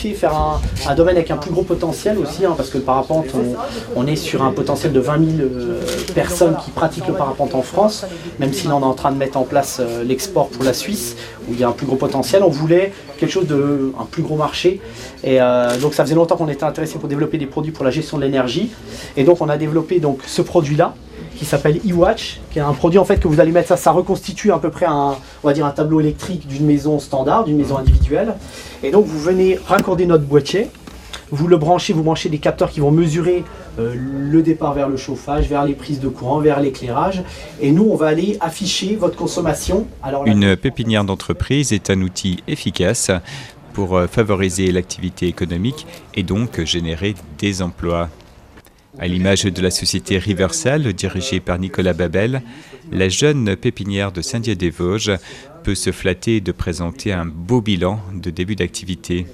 diversifier, faire un domaine avec un plus gros potentiel aussi, parce que le parapente, on est sur un potentiel de 20 000 personnes qui pratiquent le parapente en France, même si là on est en train de mettre en place l'export pour la Suisse, où il y a un plus gros potentiel. On voulait quelque chose un plus gros marché, et donc ça faisait longtemps qu'on était intéressé pour développer des produits pour la gestion de l'énergie, et donc on a développé donc ce produit-là, qui s'appelle eWatch, qui est un produit en fait que vous allez mettre, ça reconstitue à peu près on va dire un tableau électrique d'une maison standard, d'une maison individuelle. Et donc vous venez raccorder notre boîtier, vous branchez des capteurs qui vont mesurer le départ vers le chauffage, vers les prises de courant, vers l'éclairage. Et nous, on va aller afficher votre consommation. Une pépinière d'entreprise est un outil efficace pour favoriser l'activité économique et donc générer des emplois. À l'image de la société Riversal, dirigée par Nicolas Babel, la jeune pépinière de Saint-Dié-des-Vosges peut se flatter de présenter un beau bilan de début d'activité.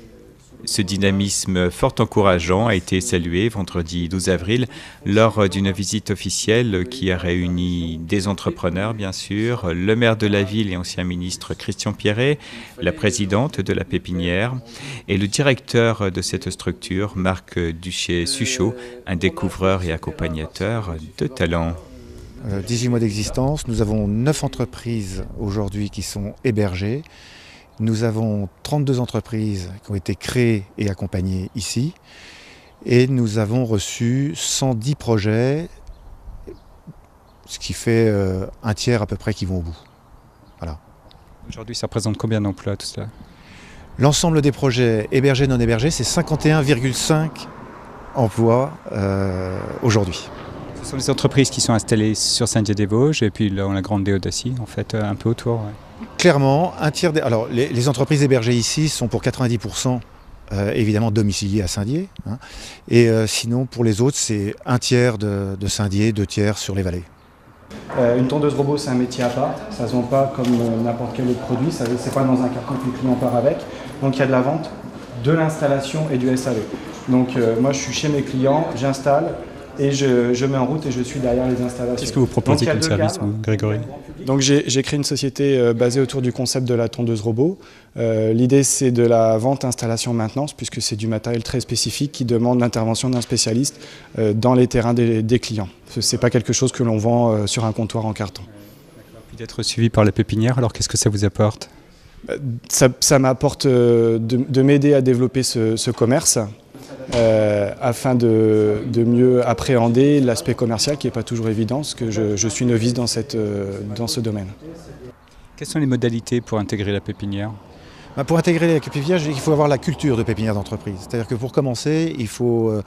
Ce dynamisme fort encourageant a été salué vendredi 12 avril lors d'une visite officielle qui a réuni des entrepreneurs, bien sûr, le maire de la ville et ancien ministre Christian Pierret, la présidente de la pépinière et le directeur de cette structure, Marc Duché-Suchot, un découvreur et accompagnateur de talent. 18 mois d'existence, nous avons 9 entreprises aujourd'hui qui sont hébergées. Nous avons 32 entreprises qui ont été créées et accompagnées ici. Et nous avons reçu 110 projets, ce qui fait un tiers à peu près qui vont au bout. Voilà. Aujourd'hui, ça représente combien d'emplois tout cela ? L'ensemble des projets hébergés, non hébergés, c'est 51,5 emplois aujourd'hui. Ce sont les entreprises qui sont installées sur Saint-Dié-des-Vosges et puis là, on a Grande Déodacie, en fait, un peu autour. Ouais. Clairement, un tiers alors les entreprises hébergées ici sont pour 90% évidemment domiciliées à Saint-Dié. Et sinon, pour les autres, c'est un tiers de Saint-Dié, 2 tiers sur les vallées. Une tondeuse robot, c'est un métier à part. Ça ne se vend pas comme n'importe quel autre produit. Ce n'est pas dans un carton que le client part avec. Donc il y a de la vente, de l'installation et du SAV. Donc moi, je suis chez mes clients, j'installe. Et je mets en route et je suis derrière les installations. Qu'est-ce que vous proposez comme service, vous, Grégory ? Donc j'ai créé une société basée autour du concept de la tondeuse robot. L'idée, c'est de la vente, installation, maintenance, puisque c'est du matériel très spécifique qui demande l'intervention d'un spécialiste dans les terrains des clients. Ce n'est pas quelque chose que l'on vend sur un comptoir en carton. Puis d'être suivi par la pépinière, alors qu'est-ce que ça vous apporte ? Ça m'apporte de m'aider à développer ce commerce. Afin de mieux appréhender l'aspect commercial qui n'est pas toujours évident, parce que je suis novice dans ce domaine. Quelles sont les modalités pour intégrer la pépinière ? Pour intégrer la pépinière, je dis qu'il faut avoir la culture de pépinière d'entreprise. C'est-à-dire que pour commencer, il faut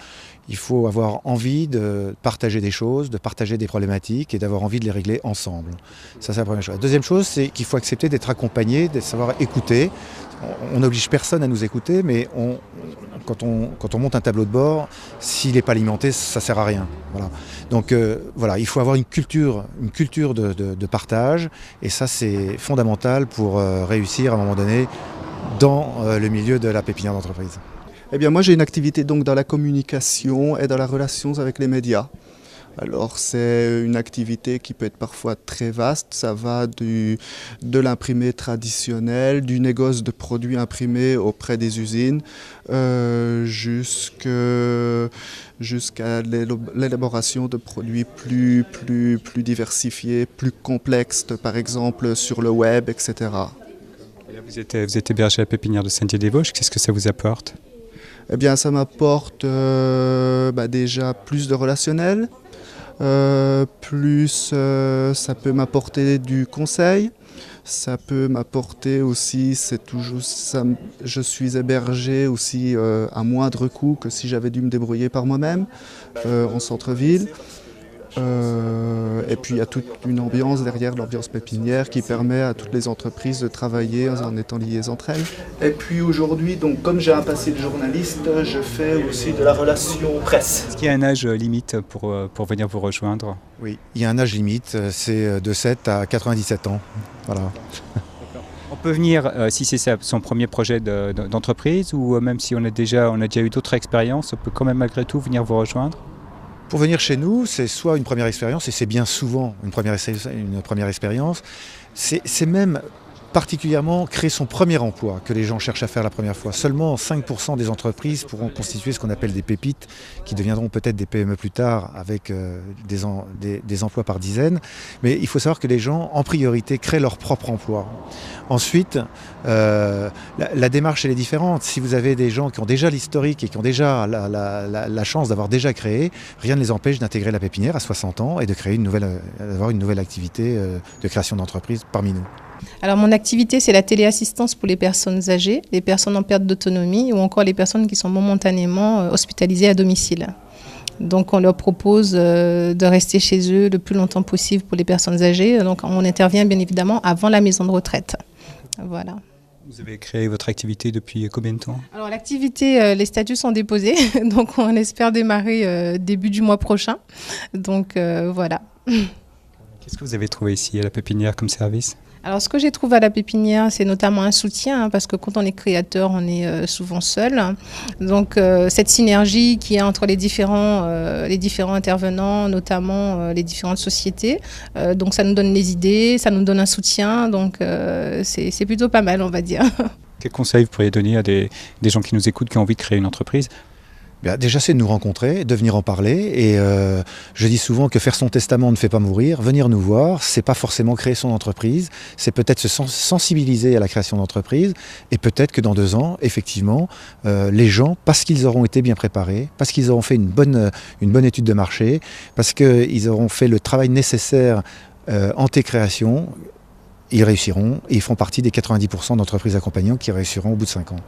avoir envie de partager des choses, de partager des problématiques et d'avoir envie de les régler ensemble. Ça, c'est la première chose. La deuxième chose, c'est qu'il faut accepter d'être accompagné, de savoir écouter. On n'oblige personne à nous écouter, mais quand on monte un tableau de bord, s'il n'est pas alimenté, ça ne sert à rien. Voilà. Donc voilà, il faut avoir une culture de partage, et ça c'est fondamental pour réussir à un moment donné dans le milieu de la pépinière d'entreprise. Eh bien moi j'ai une activité donc dans la communication et dans la relation avec les médias. Alors c'est une activité qui peut être parfois très vaste, ça va de l'imprimé traditionnel, du négoce de produits imprimés auprès des usines, jusqu'à l'élaboration de produits plus diversifiés, plus complexes, par exemple sur le web, etc. Et là, vous êtes hébergé à la pépinière de Saint-Dié-des-Vosges, qu'est-ce que ça vous apporte ? Eh bien ça m'apporte déjà plus de relationnel. Ça peut m'apporter du conseil, ça peut m'apporter aussi, je suis hébergé aussi à moindre coût que si j'avais dû me débrouiller par moi-même en centre-ville. Et puis il y a toute une ambiance derrière, l'ambiance pépinière qui permet à toutes les entreprises de travailler en étant liées entre elles. Et puis aujourd'hui, donc, comme j'ai un passé de journaliste, je fais aussi de la relation presse. Est-ce qu'il y a un âge limite pour venir vous rejoindre ? Oui, il y a un âge limite, c'est de 7 à 97 ans. Voilà. On peut venir, si c'est son premier projet d'entreprise, ou même si on a déjà eu d'autres expériences, on peut quand même malgré tout venir vous rejoindre ? Pour venir chez nous, c'est soit une première expérience, et c'est bien souvent une première expérience, c'est même particulièrement créer son premier emploi que les gens cherchent à faire la première fois. Seulement 5% des entreprises pourront constituer ce qu'on appelle des pépites qui deviendront peut-être des PME plus tard avec des emplois par dizaines. Mais il faut savoir que les gens en priorité créent leur propre emploi. Ensuite, la démarche elle est différente. Si vous avez des gens qui ont déjà l'historique et qui ont déjà la chance d'avoir déjà créé, rien ne les empêche d'intégrer la pépinière à 60 ans et de créer d'avoir une nouvelle activité de création d'entreprise parmi nous. Alors mon activité, c'est la téléassistance pour les personnes âgées, les personnes en perte d'autonomie ou encore les personnes qui sont momentanément hospitalisées à domicile. Donc on leur propose de rester chez eux le plus longtemps possible pour les personnes âgées. Donc on intervient bien évidemment avant la maison de retraite. Voilà. Vous avez créé votre activité depuis combien de temps? Alors l'activité, les statuts sont déposés, donc on espère démarrer début du mois prochain. Donc voilà. Qu'est-ce que vous avez trouvé ici à la pépinière comme service? Alors ce que j'ai trouvé à la pépinière, c'est notamment un soutien, parce que quand on est créateur, on est souvent seul. Donc cette synergie qui est entre les différents intervenants, notamment les différentes sociétés. Donc ça nous donne les idées, ça nous donne un soutien, donc c'est plutôt pas mal, on va dire. Quels conseils vous pourriez donner à des gens qui nous écoutent, qui ont envie de créer une entreprise? Bien, déjà, c'est de nous rencontrer, de venir en parler. Et je dis souvent que faire son testament ne fait pas mourir. Venir nous voir, c'est pas forcément créer son entreprise. C'est peut-être se sensibiliser à la création d'entreprise. Et peut-être que dans 2 ans, effectivement, les gens, parce qu'ils auront été bien préparés, parce qu'ils auront fait une bonne étude de marché, parce qu'ils auront fait le travail nécessaire en création, ils réussiront et ils feront partie des 90% d'entreprises accompagnantes qui réussiront au bout de 5 ans.